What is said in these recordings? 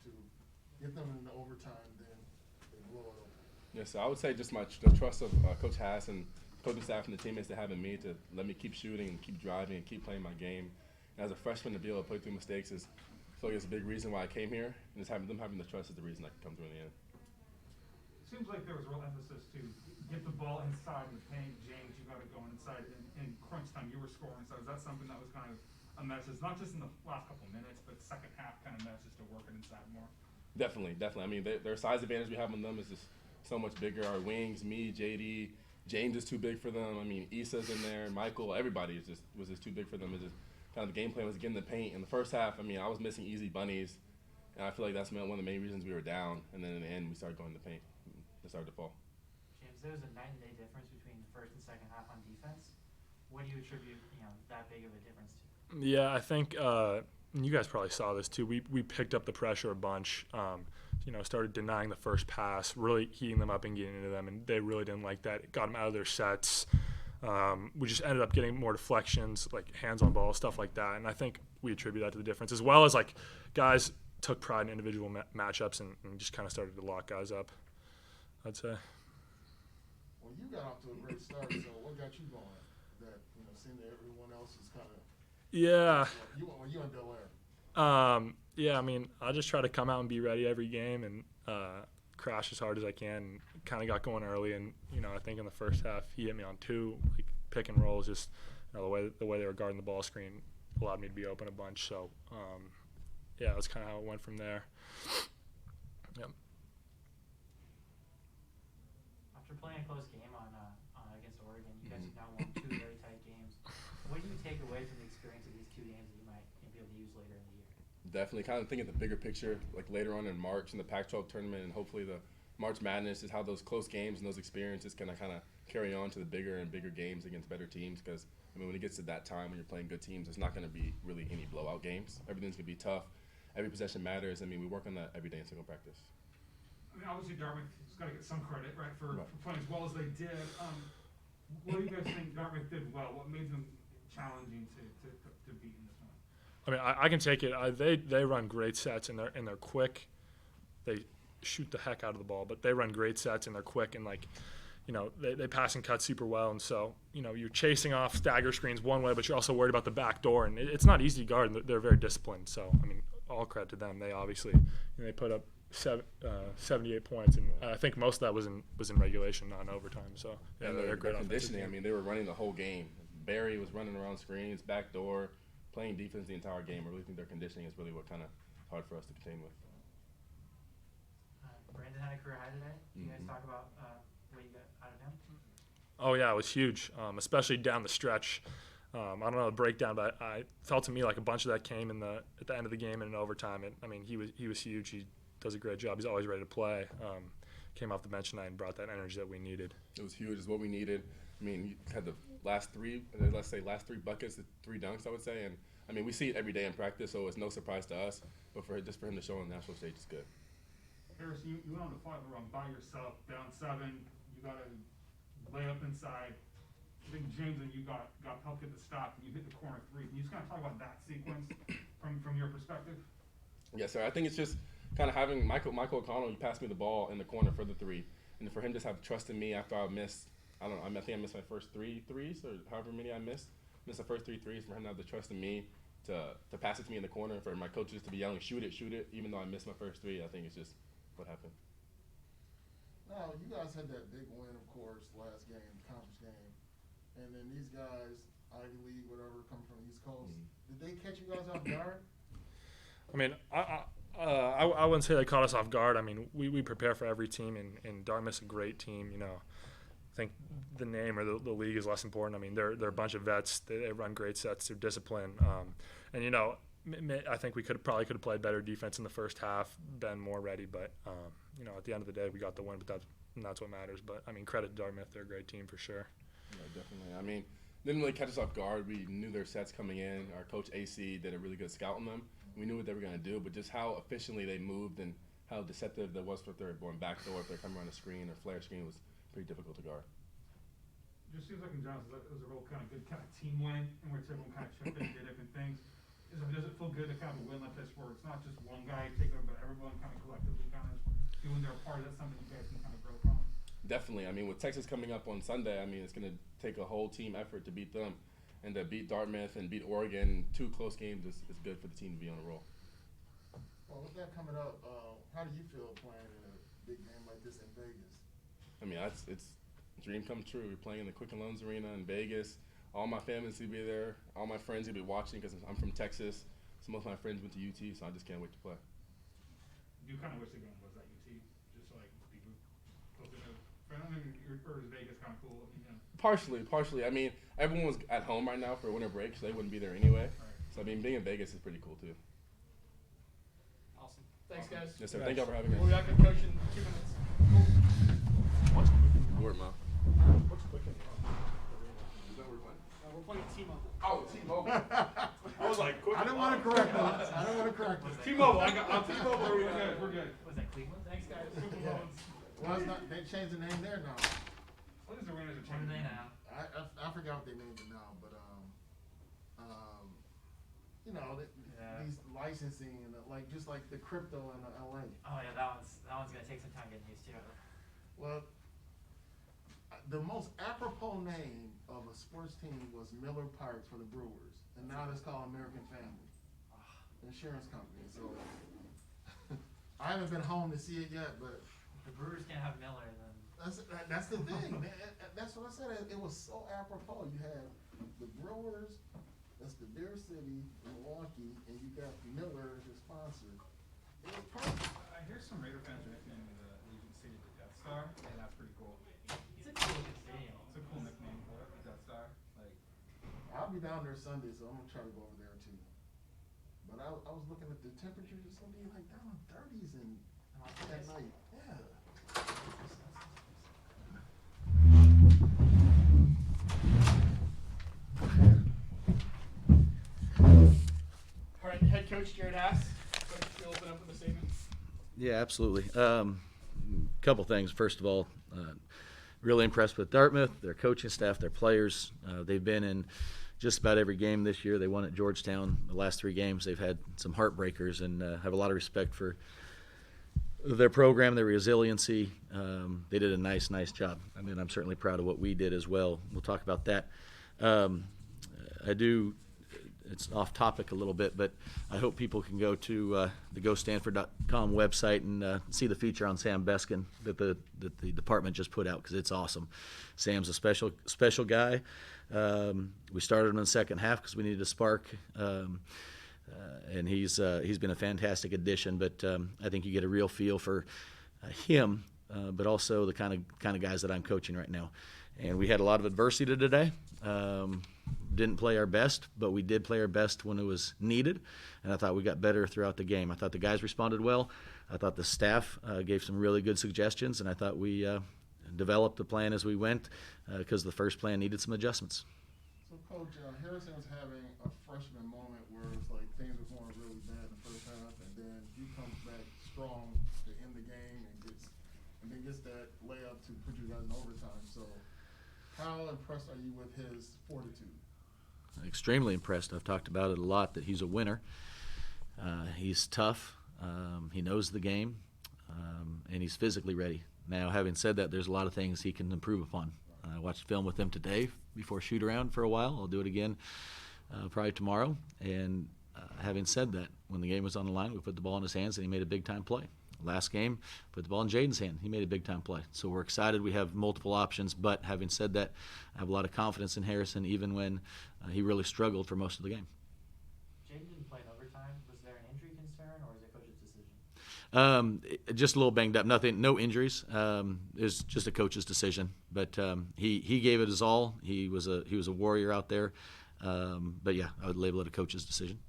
to get them in the overtime, then they blow it open? Yeah, so I would say just the trust of Coach Hass and coaching staff and the teammates they have in me to let me keep shooting and keep driving and keep playing my game. And as a freshman, to be able to play through mistakes is, I feel like it's a big reason why I came here. And just them having the trust is the reason I could come through in the end. It seems like there was real emphasis to get the ball inside the paint. James, you got to go inside in crunch time. You were scoring, so is that something that was kind of a message, not just in the last couple minutes, but second half kind of message to work it inside more? Definitely. I mean, their size advantage we have on them is just so much bigger. Our wings, me, JD, James is too big for them. I mean, Issa's in there, Michael, everybody was just too big for them. It's just kind of the game plan was getting the paint. In the first half, I mean, I was missing easy bunnies, and I feel like that's one of the main reasons we were down. And then in the end, we started going to the paint. It started to fall. James, there was a night and day difference between the first and second half on defense. What do you attribute, that big of a difference to? Yeah, I think you guys probably saw this too. We picked up the pressure a bunch. Started denying the first pass, really heating them up and getting into them, and they really didn't like that. It got them out of their sets. We just ended up getting more deflections, like hands on ball, stuff like that. And I think we attribute that to the difference, as well as like guys took pride in individual matchups and just kind of started to lock guys up, I'd say. Well, you got off to a great start, so what got you going? That, seeing that everyone else is kind of. Yeah. You in Bel Air? Yeah, I mean, I just try to come out and be ready every game and crash as hard as I can. And kind of got going early, and I think in the first half he hit me on two, like pick and rolls. Just the way they were guarding the ball screen allowed me to be open a bunch. So yeah, that's kind of how it went from there. Yep. After playing a close game on against Oregon, you guys have now won two very tight games. What do you take away from the experience of these two games that you might be able to use later in the year? Definitely kind of thinking the bigger picture, like later on in March in the Pac-12 tournament and hopefully the March Madness, is how those close games and those experiences can kind of carry on to the bigger and bigger games against better teams. Because, when it gets to that time when you're playing good teams, it's not going to be really any blowout games. Everything's going to be tough. Every possession matters. We work on that every day in single practice. Obviously Dartmouth has got to get some credit, right, for playing as well as they did. What do you guys think Dartmouth did well? What made them challenging to beat in this one? I can take it. They run great sets and they're quick. They shoot the heck out of the ball, but they run great sets and they're quick and they pass and cut super well. And so you're chasing off stagger screens one way, but you're also worried about the back door, and it's not easy to guard. And they're very disciplined. So all credit to them. They obviously they put up 78 points, and I think most of that was in regulation, not in overtime. So yeah, they're great. Conditioning. They were running the whole game. Barry was running around screens, back door, playing defense the entire game. I really think their conditioning is really what kind of hard for us to contain with. Brandon had a career high today. Can you guys talk about what you got out of him? Oh yeah, it was huge, especially down the stretch. I don't know the breakdown, but I felt to me like a bunch of that came at the end of the game and in overtime. He was huge. He does a great job. He's always ready to play. Came off the bench tonight and brought that energy that we needed. It was huge. It's what we needed. He had the last three buckets, the 3 dunks, I would say. And we see it every day in practice, so it's no surprise to us. But for him to show on the national stage is good. Harrison, you went on the fly run by yourself, down 7. You got a layup inside. I think James and you got help get the stop, and you hit the corner 3. Can you just kind of talk about that sequence from your perspective? Yes, sir. I think it's just kind of having Michael O'Connell. He passed me the ball in the corner for the 3, and for him just have trust in me after I missed. I think I missed my first 3 threes, or however many I missed. Missed the first 3 threes. For him to have the trust in me to pass it to me in the corner, for my coaches to be yelling, shoot it, even though I missed my first 3. I think it's just what happened. Now, you guys had that big win, of course, last game, conference game. And then these guys, Ivy League, whatever, come from the East Coast. Did they catch you guys off guard? I wouldn't say they caught us off guard. We prepare for every team, and Dartmouth's a great team. I think the name or the league is less important. They're a bunch of vets. They run great sets. They're disciplined. I think we probably could have played better defense in the first half, been more ready. But at the end of the day, we got the win. But that's what matters. But credit to Dartmouth. They're a great team for sure. Yeah, definitely. Didn't really catch us off guard. We knew their sets coming in. Our coach AC did a really good scout on them. We knew what they were going to do, but just how efficiently they moved and how deceptive that was if they're going back door, if they're coming around a screen or flare screen, was pretty difficult to guard. It just seems like in general it was a real kind of good kind of team win, and where everyone kind of chipped in and did different things. Does it feel good to kind of win like this, where it's not just one guy taking it, but everyone doing their part? Is that something you guys can kind of grow from? Definitely. I mean, with Texas coming up on Sunday, I mean, it's going to take a whole team effort to beat them. And to beat Dartmouth and beat Oregon, 2 close games is good for the team to be on a roll. Well, with that coming up, how do you feel playing in a big game like this in Vegas? I mean, it's dream come true. We're playing in the Quicken Loans Arena in Vegas. All my family's will be there. All my friends will be watching because I'm from Texas. So most of my friends went to UT, so I just can't wait to play. Do you kind of wish the game was at UT, just so like people close enough? I mean, or is Vegas kind of cool? You know? Partially. I mean, everyone was at home right now for winter break, so they wouldn't be there anyway. Right. So I mean, being in Vegas is pretty cool too. Awesome. Thanks, guys. Yes, sir. Thank y'all for having me. We'll be back with Coach in 2 minutes. Word, Mom. What's Quicken? We're playing T-Mobile. Oh, T-Mobile. I was like, I don't want to correct them. T-Mobile. I'm T-Mobile. We're good. Was that Cleveland? Thanks, guys. Yeah. Well, it's not, they changed the name there now. What is arenas are What are changing? they now? I forgot what they named it now, but you know, Yeah. these licensing and like just like the crypto in LA. Oh yeah, that one's gonna take some time getting used to. Well, the most apropos name of a sports team was Miller Pirates for the Brewers, and now it's called American Family Insurance Company. So I haven't been home to see it yet, but If the Brewers can't have Miller, then that's the thing. That's what I said. It was so apropos. You had the Brewers, that's the Beer City, Milwaukee, and you got Miller as your sponsor. It was perfect. I hear some Raider fans are nicknaming the Allegiant City the Death Star, and that's pretty cool. it's a cool looking stadium. It's a cool nickname for it, the Death Star. Like, I'll be down there Sunday, so I'm gonna try to go over there too. But I was looking at the temperatures. It's gonna be like down in 30s and at night. Yeah. All right, head coach Jared Haas. Coach, you'll open up with a statement. Yeah, absolutely. Couple things. First of all, really impressed with Dartmouth, their coaching staff, their players. They've been in just about every game this year. They won at Georgetown the last 3 games. They've had some heartbreakers, and have a lot of respect for their program, their resiliency. They did a nice job. I mean, I'm certainly proud of what we did as well. We'll talk about that. It's off topic a little bit, but I hope people can go to the GoStanford.com website and see the feature on Sam Beskin that the department just put out, because it's awesome. Sam's a special guy. We started him in the second half because we needed a spark, and he's been a fantastic addition. But I think you get a real feel for him, but also the kind of guys that I'm coaching right now. And we had a lot of adversity today. Didn't play our best, but we did play our best when it was needed, and I thought we got better throughout the game. I thought the guys responded well. I thought the staff gave some really good suggestions, and I thought we developed the plan as we went, because the first plan needed some adjustments. So, Coach, Harrison was having a freshman moment where it's like things were going really bad in the first half, and then he comes back strong to end the game and then gets that layup to put you guys in overtime. So, how impressed are you with his fortitude? Extremely impressed. I've talked about it a lot, that he's a winner. He's tough. He knows the game, and he's physically ready. Now, having said that, there's a lot of things he can improve upon. I watched film with him today before shoot around for a while. I'll do it again probably tomorrow. And having said that, when the game was on the line, we put the ball in his hands and he made a big-time play. Last game, put the ball in Jaden's hand. He made a big-time play. So we're excited. We have multiple options. But having said that, I have a lot of confidence in Harrison, even when he really struggled for most of the game. Jaden didn't play in overtime. Was there an injury concern, or was it coach's decision? Just a little banged up. No injuries. It was just a coach's decision. But he gave it his all. He was a warrior out there. But yeah, I would label it a coach's decision.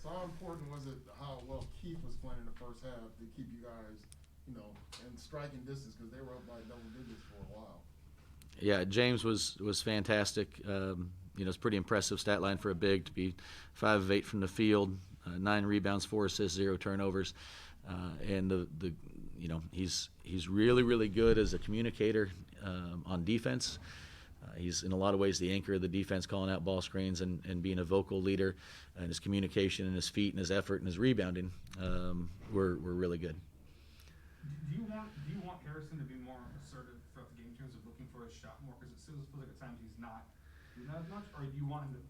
So how important was it how well Keith was playing in the first half to keep you guys, in striking distance, because they were up by double digits for a while? Yeah, James was fantastic. It's pretty impressive stat line for a big to be 5 of 8 from the field, 9 rebounds, 4 assists, 0 turnovers, and he's really good as a communicator on defense. He's in a lot of ways the anchor of the defense, calling out ball screens and being a vocal leader, and his communication and his feet and his effort and his rebounding were really good. Do you want Harrison to be more assertive throughout the game in terms of looking for a shot more? Because it feels like at times he's not doing that as much. Or do you want him to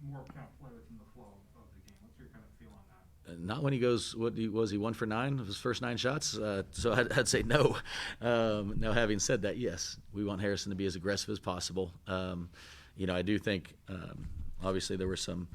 more kind of play within the flow of the game? What's your kind of feel on that? Not when he goes. Was he 1 for 9 of his first 9 shots? So I'd say no. Now, having said that, yes, we want Harrison to be as aggressive as possible. I do think obviously there were some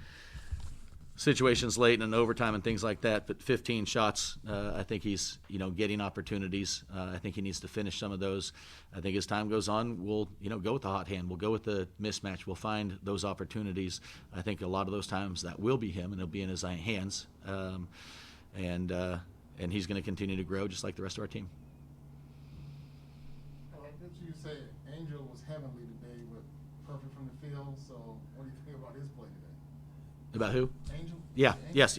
situations late and overtime and things like that, but 15 shots, I think he's getting opportunities. I think he needs to finish some of those. I think as time goes on, we'll go with the hot hand. We'll go with the mismatch. We'll find those opportunities. I think a lot of those times that will be him, and it'll be in his hands. And he's going to continue to grow just like the rest of our team. Did you say Angel was heavenly today, but perfect from the field? So what do you think about his play today? About who? Angel? Yeah. Angel? Yes.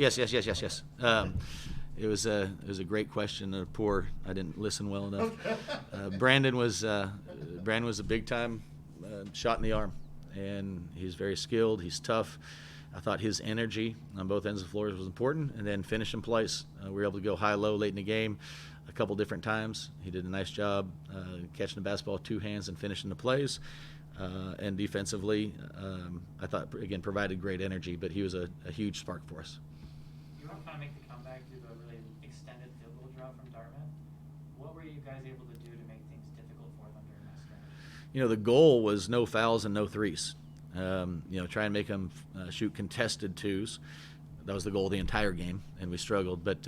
It was a great question. I didn't listen well enough. Brandon was a big time shot in the arm, and he's very skilled. He's tough. I thought his energy on both ends of the floor was important, and then finish in place. We were able to go high-low late in the game a couple different times. He did a nice job catching the basketball with 2 hands and finishing the plays. And defensively, I thought, again, provided great energy, but he was a huge spark for us. You want to kind of make the comeback due to a really extended field goal drought from Dartmouth. What were you guys able to do to make things difficult for them during that stretch? The goal was no fouls and no threes. Try and make them shoot contested 2s. That was the goal of the entire game, and we struggled. But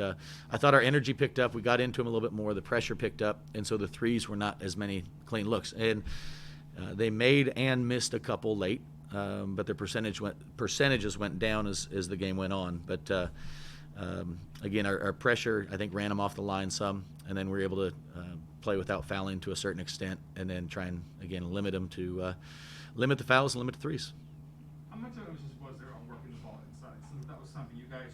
I thought our energy picked up. We got into them a little bit more. The pressure picked up, and so the threes were not as many clean looks. And they made and missed a couple late, but their percentages went down as the game went on. But again, our pressure, I think, ran them off the line some, and then we were able to play without fouling to a certain extent, and then try and, again, limit them to limit the fouls and limit the threes. How much of emphasis was there on working the ball inside? Since that was something you guys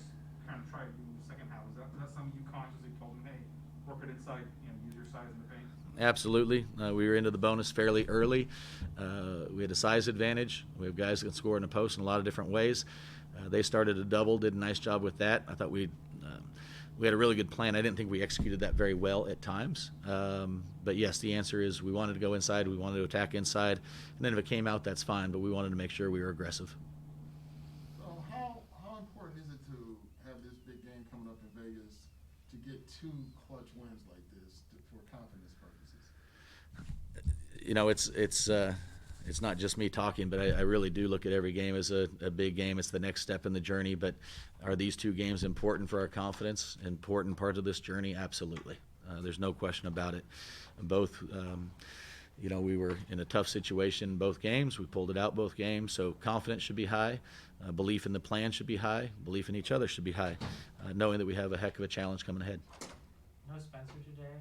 kind of tried to do in the second half. Was that something you consciously told them, hey, work it inside, use your size in the paint? Absolutely. We were into the bonus fairly early. We had a size advantage. We have guys that can score in the post in a lot of different ways. They started a double, did a nice job with that. I thought we had a really good plan. I didn't think we executed that very well at times. But yes, the answer is we wanted to go inside. We wanted to attack inside. And then if it came out, that's fine. But we wanted to make sure we were aggressive. So how important is it to have this big game coming up in Vegas to get 2 clutch wins like this for confidence purposes? It's not just me talking, but I really do look at every game as a big game. It's the next step in the journey. But are these 2 games important for our confidence? Important part of this journey? Absolutely. There's no question about it. Both, we were in a tough situation both games. We pulled it out both games. So confidence should be high. Belief in the plan should be high. Belief in each other should be high, knowing that we have a heck of a challenge coming ahead. No Spencer today.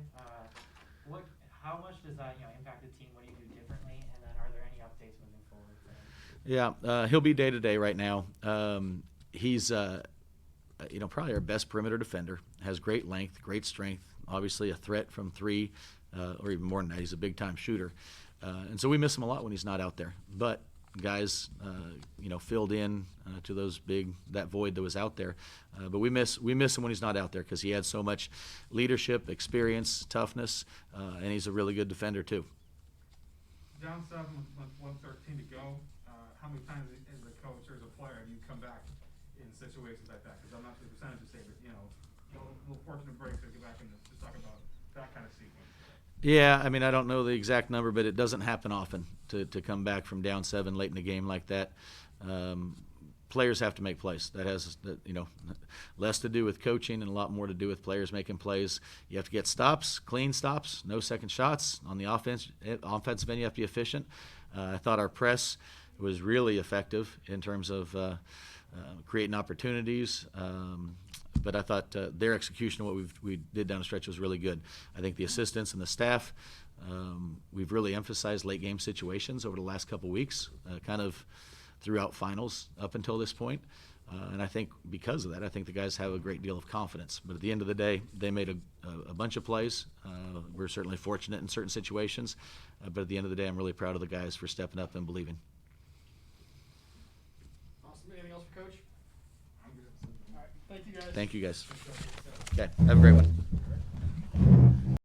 How much does that impact the team? What do you do differently? And then are there any updates moving forward for him? Yeah, he'll be day-to-day right now. He's probably our best perimeter defender. Has great length, great strength. Obviously a threat from 3, or even more than that. He's a big-time shooter. And so we miss him a lot when he's not out there. But guys, filled in to that void that was out there. But we miss him when he's not out there because he had so much leadership, experience, toughness, and he's a really good defender too. Down 7 with 1:13 to go. How many times as a coach or as a player do you come back in situations like that? Because I'm not sure the percentages say, but little fortunate breaks to get back in this. Just talk about that kind of sequence. Yeah, I don't know the exact number, but it doesn't happen often to come back from down 7 late in the game like that. Players have to make plays. That has less to do with coaching and a lot more to do with players making plays. You have to get stops, clean stops, no second shots. On the offensive end, you have to be efficient. I thought our press was really effective in terms of creating opportunities. But I thought their execution of what we did down the stretch was really good. I think the assistants and the staff, we've really emphasized late game situations over the last couple weeks, kind of throughout finals up until this point. And I think because of that, I think the guys have a great deal of confidence. But at the end of the day, they made a bunch of plays. We're certainly fortunate in certain situations. But at the end of the day, I'm really proud of the guys for stepping up and believing. Awesome. Anything else for Coach? I'm good. All right. Thank you, guys. Thank you, guys. Okay, have a great one.